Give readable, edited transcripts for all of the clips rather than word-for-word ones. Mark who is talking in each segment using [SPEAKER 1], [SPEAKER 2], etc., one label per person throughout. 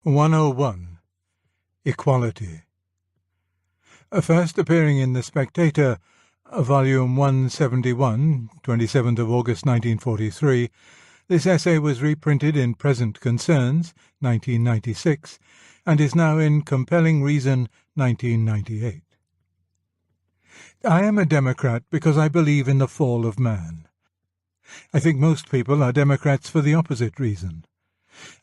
[SPEAKER 1] 101. Equality. First appearing in The Spectator, Volume 171, 27th of August 1943, this essay was reprinted in Present Concerns, 1996, and is now in Compelling Reason, 1998. I am a Democrat because I believe in the fall of man. I think most people are Democrats for the opposite reason.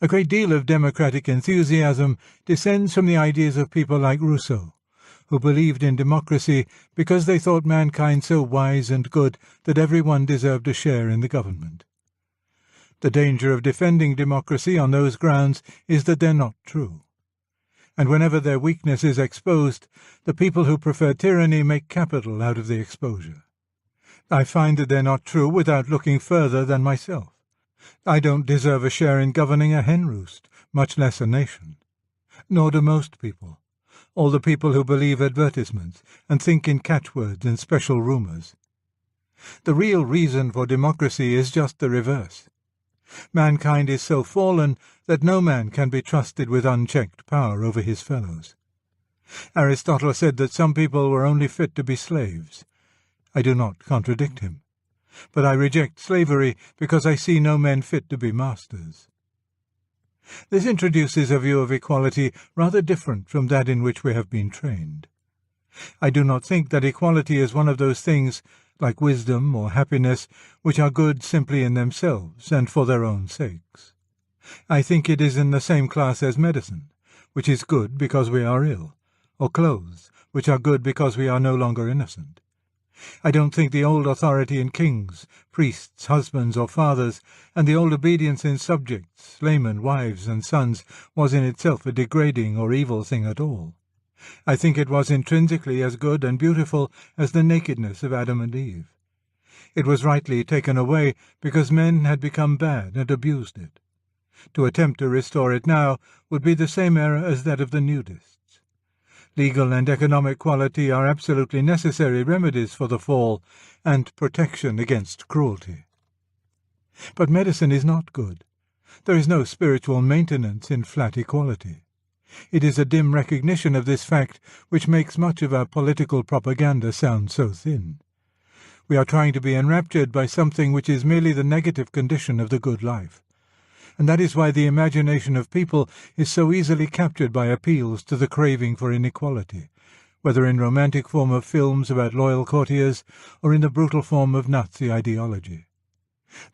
[SPEAKER 1] A great deal of democratic enthusiasm descends from the ideas of people like Rousseau, who believed in democracy because they thought mankind so wise and good that everyone deserved a share in the government. The danger of defending democracy on those grounds is that they're not true. And whenever their weakness is exposed, the people who prefer tyranny make capital out of the exposure. I find that they're not true without looking further than myself. I don't deserve a share in governing a hen roost, much less a nation. Nor do most people, all the people who believe advertisements and think in catchwords and special rumours. The real reason for democracy is just the reverse. Mankind is so fallen that no man can be trusted with unchecked power over his fellows. Aristotle said that some people were only fit to be slaves. I do not contradict him, but I reject slavery because I see no men fit to be masters. This introduces a view of equality rather different from that in which we have been trained. I do not think that equality is one of those things, like wisdom or happiness, which are good simply in themselves and for their own sakes. I think it is in the same class as medicine, which is good because we are ill, or clothes, which are good because we are no longer innocent. I don't think the old authority in kings, priests, husbands, or fathers, and the old obedience in subjects, laymen, wives, and sons, was in itself a degrading or evil thing at all. I think it was intrinsically as good and beautiful as the nakedness of Adam and Eve. It was rightly taken away because men had become bad and abused it. To attempt to restore it now would be the same error as that of the nudists. Legal and economic equality are absolutely necessary remedies for the fall and protection against cruelty. But medicine is not good. There is no spiritual maintenance in flat equality. It is a dim recognition of this fact which makes much of our political propaganda sound so thin. We are trying to be enraptured by something which is merely the negative condition of the good life. And that is why the imagination of people is so easily captured by appeals to the craving for inequality, whether in romantic form of films about loyal courtiers or in the brutal form of Nazi ideology.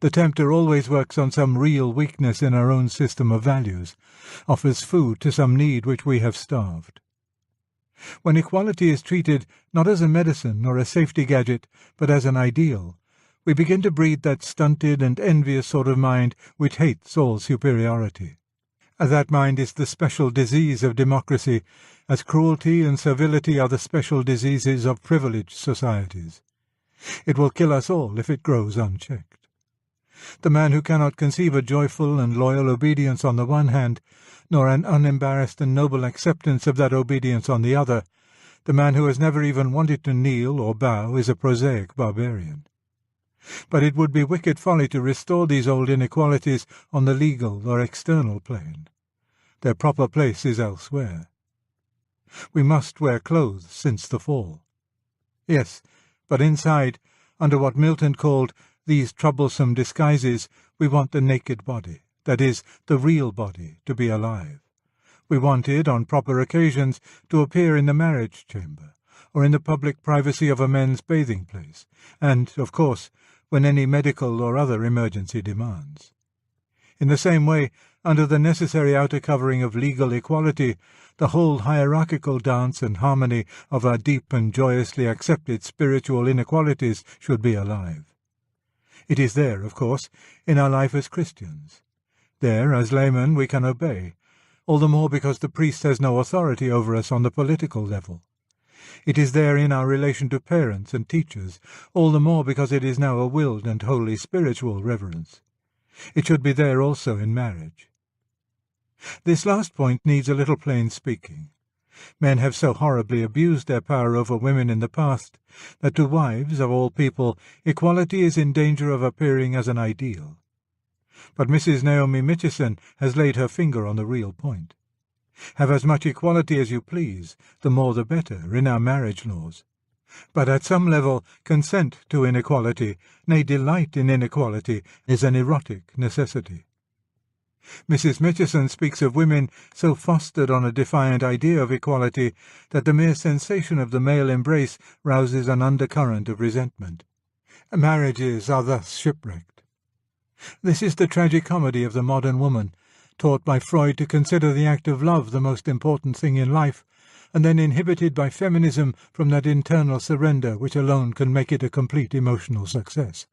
[SPEAKER 1] The tempter always works on some real weakness in our own system of values, offers food to some need which we have starved. When equality is treated not as a medicine or a safety gadget, but as an ideal, we begin to breed that stunted and envious sort of mind which hates all superiority. That mind is the special disease of democracy, as cruelty and servility are the special diseases of privileged societies. It will kill us all if it grows unchecked. The man who cannot conceive a joyful and loyal obedience on the one hand, nor an unembarrassed and noble acceptance of that obedience on the other, the man who has never even wanted to kneel or bow, is a prosaic barbarian. But it would be wicked folly to restore these old inequalities on the legal or external plane. Their proper place is elsewhere. We must wear clothes since the fall. Yes, but inside, under what Milton called these troublesome disguises, we want the naked body, that is, the real body, to be alive. We want it, on proper occasions, to appear in the marriage chamber, or in the public privacy of a men's bathing place, and, of course, when any medical or other emergency demands. In the same way, under the necessary outer covering of legal equality, the whole hierarchical dance and harmony of our deep and joyously accepted spiritual inequalities should be alive. It is there, of course, in our life as Christians. There, as laymen, we can obey, all the more because the priest has no authority over us on the political level. It is there in our relation to parents and teachers, all the more because it is now a willed and wholly spiritual reverence. It should be there also in marriage. This last point needs a little plain speaking. Men have so horribly abused their power over women in the past that to wives, of all people, equality is in danger of appearing as an ideal. But Mrs. Naomi Mitchison has laid her finger on the real point. Have as much equality as you please, the more the better, in our marriage laws. But at some level, consent to inequality, nay, delight in inequality, is an erotic necessity. Mrs. Mitchison speaks of women so fostered on a defiant idea of equality that the mere sensation of the male embrace rouses an undercurrent of resentment. Marriages are thus shipwrecked. This is the tragic comedy of the modern woman, taught by Freud to consider the act of love the most important thing in life, and then inhibited by feminism from that internal surrender which alone can make it a complete emotional success.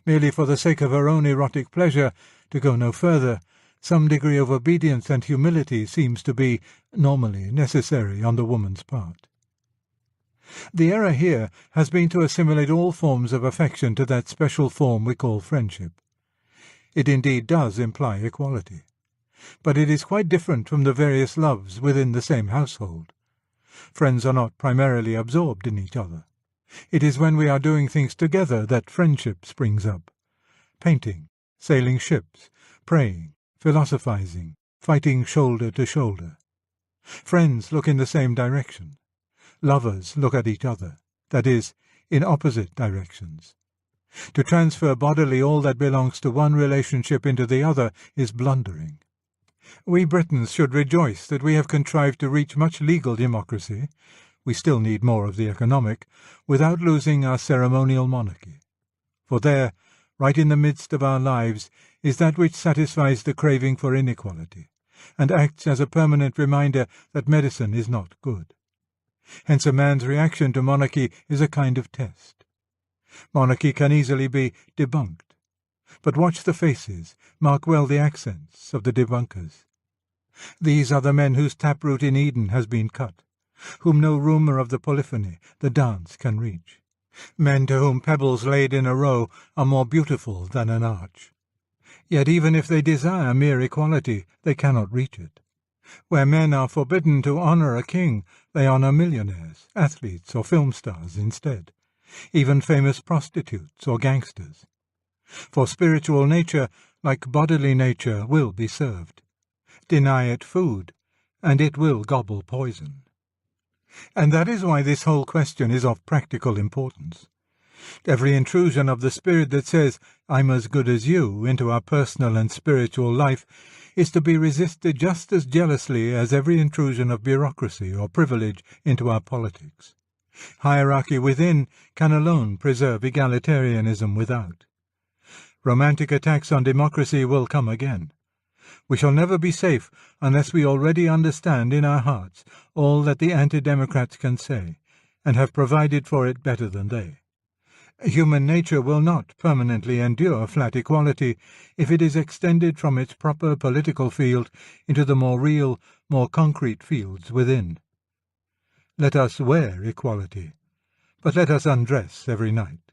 [SPEAKER 1] Merely for the sake of her own erotic pleasure, to go no further, some degree of obedience and humility seems to be, normally, necessary on the woman's part. The error here has been to assimilate all forms of affection to that special form we call friendship. It indeed does imply equality, but it is quite different from the various loves within the same household. Friends are not primarily absorbed in each other. It is when we are doing things together that friendship springs up. Painting, sailing ships, praying, philosophizing, fighting shoulder to shoulder. Friends look in the same direction. Lovers look at each other, that is, in opposite directions. To transfer bodily all that belongs to one relationship into the other is blundering. We Britons should rejoice that we have contrived to reach much legal democracy, we still need more of the economic, without losing our ceremonial monarchy. For there, right in the midst of our lives, is that which satisfies the craving for inequality, and acts as a permanent reminder that medicine is not good. Hence a man's reaction to monarchy is a kind of test. Monarchy can easily be debunked. But watch the faces, mark well the accents of the debunkers. These are the men whose taproot in Eden has been cut, whom no rumour of the polyphony, the dance, can reach. Men to whom pebbles laid in a row are more beautiful than an arch. Yet even if they desire mere equality, they cannot reach it. Where men are forbidden to honour a king, they honour millionaires, athletes, or film stars instead, even famous prostitutes or gangsters. For spiritual nature, like bodily nature, will be served. Deny it food, and it will gobble poison. And that is why this whole question is of practical importance. Every intrusion of the spirit that says, "I'm as good as you," into our personal and spiritual life is to be resisted just as jealously as every intrusion of bureaucracy or privilege into our politics. Hierarchy within can alone preserve egalitarianism without. Romantic attacks on democracy will come again. We shall never be safe unless we already understand in our hearts all that the anti-democrats can say, and have provided for it better than they. Human nature will not permanently endure flat equality if it is extended from its proper political field into the more real, more concrete fields within. Let us wear equality, but let us undress every night.